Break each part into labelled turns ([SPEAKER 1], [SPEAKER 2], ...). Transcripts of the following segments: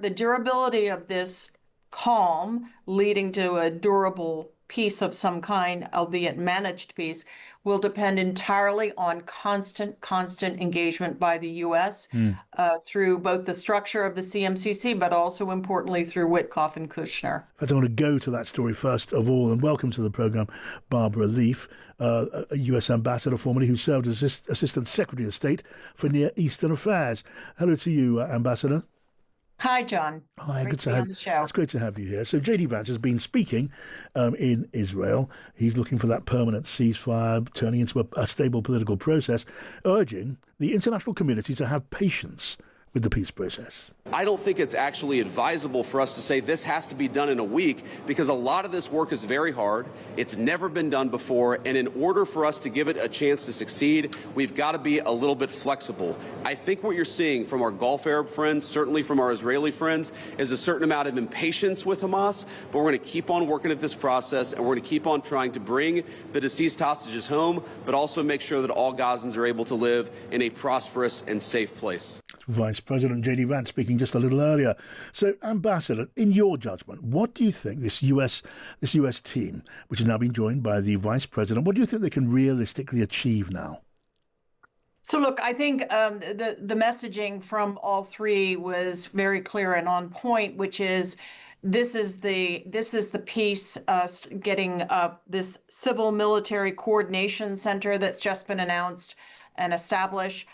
[SPEAKER 1] the durability of this calm leading to a durable peace of some kind, albeit managed peace, will depend entirely on constant engagement by the U.S. Through both the structure of the CMCC, but also importantly through Witkoff and Kushner.
[SPEAKER 2] In fact, I want to go to that story first of all, and welcome to the programme, Barbara Leaf, a US ambassador formerly who served as Assistant Secretary of State for Near Eastern Affairs. Hello to you, Ambassador.
[SPEAKER 1] Hi, John.
[SPEAKER 2] Hi,
[SPEAKER 1] Great
[SPEAKER 2] good
[SPEAKER 1] to
[SPEAKER 2] to
[SPEAKER 1] be
[SPEAKER 2] have
[SPEAKER 1] on the show.
[SPEAKER 2] It's great to have you here. So JD Vance has been speaking in Israel. He's looking for that permanent ceasefire, turning into a stable political process, urging the international community to have patience with the peace process.
[SPEAKER 3] I don't think it's actually advisable for us to say this has to be done in a week, because a lot of this work is very hard. It's never been done before. And in order for us to give it a chance to succeed, we've got to be a little bit flexible. I think what you're seeing from our Gulf Arab friends, certainly from our Israeli friends, is a certain amount of impatience with Hamas. But we're going to keep on working at this process, and we're going to keep on trying to bring the deceased hostages home, but also make sure that all Gazans are able to live in a prosperous and safe place.
[SPEAKER 2] Vice President JD Vance speaking just a little earlier. So, Ambassador, in your judgment, what do you think this US team, which has now been joined by the Vice President, what do you think they can realistically achieve now?
[SPEAKER 1] So look, I think the messaging from all three was very clear and on point, which is this is the piece, getting this civil military coordination center that's just been announced and established.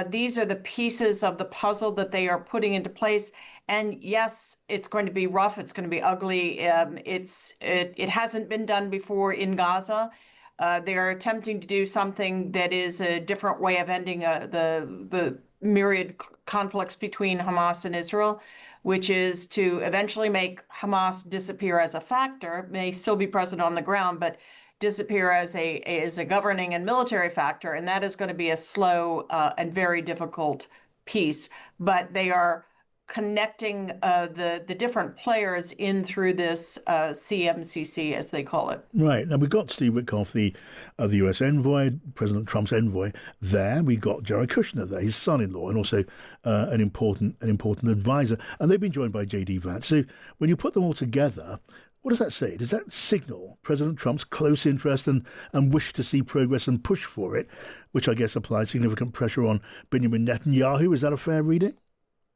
[SPEAKER 1] These are the pieces of the puzzle that they are putting into place. And yes, it's going to be rough. It's going to be ugly. It hasn't been done before in Gaza. They are attempting to do something that is a different way of ending the myriad conflicts between Hamas and Israel, which is to eventually make Hamas disappear as a factor, may still be present on the ground, but disappear as a governing and military factor. And that is going to be a slow and very difficult piece. But they are connecting the different players in through this CMCC, as they call it.
[SPEAKER 2] Right. Now, we've got Steve Witkoff, the US envoy, President Trump's envoy there. We've got Jared Kushner there, his son-in-law, and also an important advisor. And they've been joined by JD Vance. So when you put them all together, what does that say? Does that signal President Trump's close interest and wish to see progress and push for it, which I guess applies significant pressure on Benjamin Netanyahu? Is that a fair reading?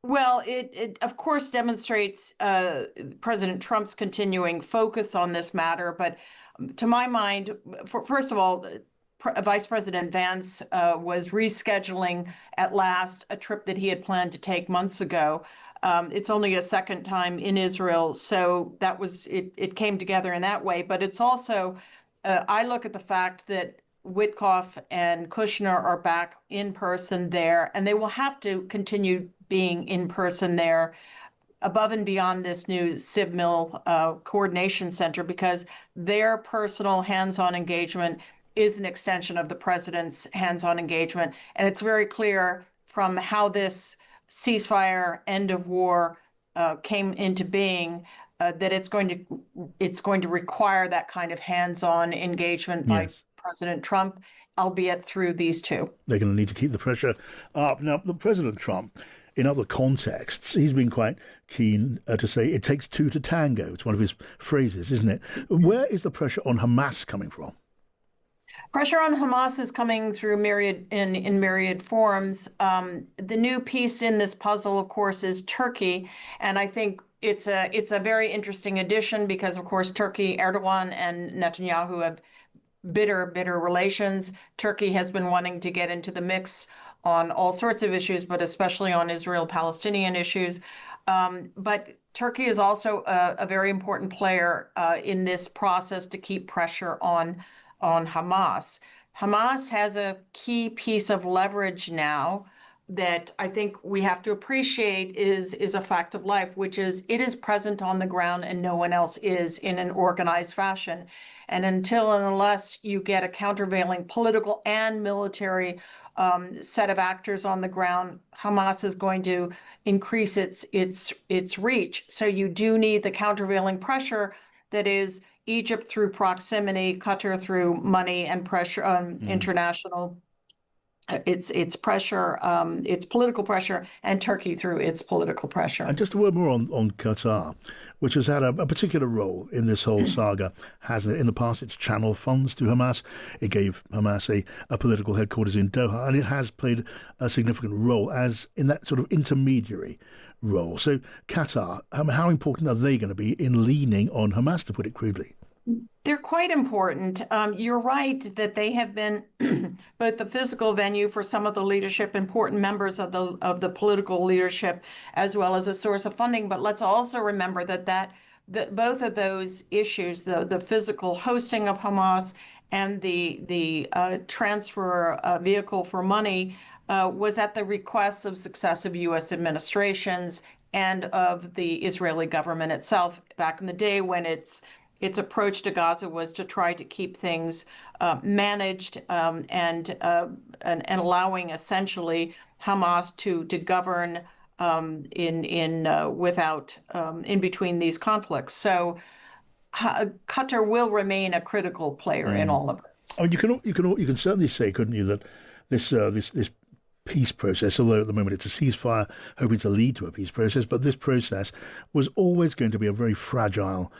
[SPEAKER 1] Well, it of course demonstrates President Trump's continuing focus on this matter. But to my mind, first of all, Vice President Vance was rescheduling at last a trip that he had planned to take months ago. It's only a second time in Israel, so that was it came together in that way. But it's also, I look at the fact that Witkoff and Kushner are back in person there, and they will have to continue being in person there above and beyond this new CivMil coordination center, because their personal hands-on engagement is an extension of the president's hands-on engagement. And it's very clear from how this ceasefire, end of war came into being, that it's going to require that kind of hands-on engagement by President Trump, albeit through these two.
[SPEAKER 2] They're going to need to keep the pressure up. Now, the President Trump, in other contexts, he's been quite keen to say it takes two to tango. It's one of his phrases, isn't it? Where is the pressure on Hamas coming from?
[SPEAKER 1] Pressure on Hamas is coming through in myriad forms. The new piece in this puzzle, of course, is Turkey, and I think it's a very interesting addition because, of course, Turkey, Erdogan, and Netanyahu have bitter relations. Turkey has been wanting to get into the mix on all sorts of issues, but especially on Israel-Palestinian issues. But Turkey is also a very important player in this process to keep pressure on Hamas. Hamas has a key piece of leverage now that I think we have to appreciate is a fact of life, which is it is present on the ground and no one else is in an organized fashion. And until and unless you get a countervailing political and military set of actors on the ground, Hamas is going to increase its reach. So you do need the countervailing pressure that is Egypt through proximity, Qatar through money and pressure on international its pressure, its political pressure, and Turkey through its political pressure.
[SPEAKER 2] And just a word more on Qatar, which has had a particular role in this whole saga, hasn't it? In the past, it's channeled funds to Hamas. It gave Hamas a political headquarters in Doha, and it has played a significant role as in that sort of intermediary role. So Qatar, how important are they going to be in leaning on Hamas, to put it crudely?
[SPEAKER 1] They're quite important. You're right that they have been both the physical venue for some of the leadership, important members of the political leadership, as well as a source of funding. But let's also remember that both of those issues, the physical hosting of Hamas and the transfer vehicle for money, was at the request of successive U.S. administrations and of the Israeli government itself back in the day when its approach to Gaza was to try to keep things managed and allowing essentially Hamas to govern without in between these conflicts. So Qatar will remain a critical player in all of this.
[SPEAKER 2] Oh, you can certainly say, couldn't you, that this peace process, although at the moment it's a ceasefire, hoping to lead to a peace process, but this process was always going to be a very fragile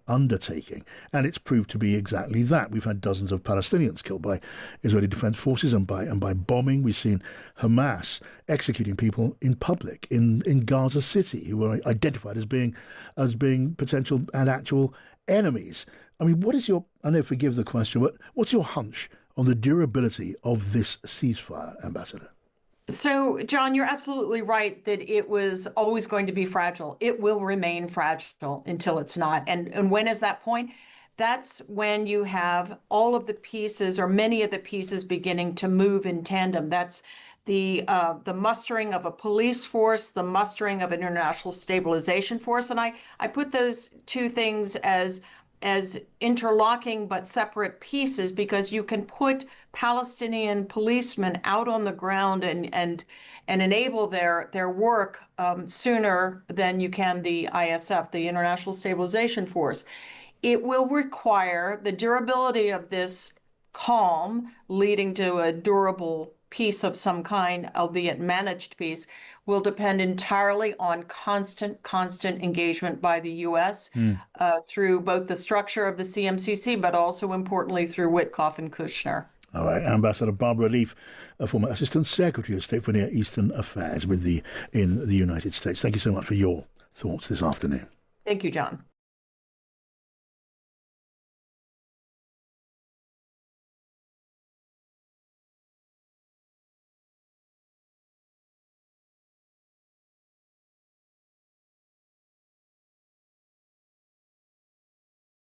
[SPEAKER 2] undertaking, and it's proved to be exactly that. We've had dozens of Palestinians killed by Israeli Defense Forces and by bombing. We've seen Hamas executing people in public in Gaza City who were identified as being potential and actual enemies. I mean, what is your? I know, forgive the question, but what's your hunch on the durability of this ceasefire, Ambassador?
[SPEAKER 1] So, John, you're absolutely right that it was always going to be fragile. It will remain fragile until it's not. And when is that point? That's when you have all of the pieces or many of the pieces beginning to move in tandem. That's the mustering of a police force, the mustering of an international stabilization force. And I put those two things as interlocking but separate pieces because you can put Palestinian policemen out on the ground and enable their work sooner than you can the ISF, the International Stabilization Force. It will require the durability of this calm leading to a durable peace of some kind, albeit managed peace, will depend entirely on constant engagement by the U.S. Through both the structure of the CMCC, but also importantly through Witkoff and Kushner.
[SPEAKER 2] All right, Ambassador Barbara Leaf, a former Assistant Secretary of State for Near Eastern Affairs in the United States. Thank you so much for your thoughts this afternoon.
[SPEAKER 1] Thank you, John.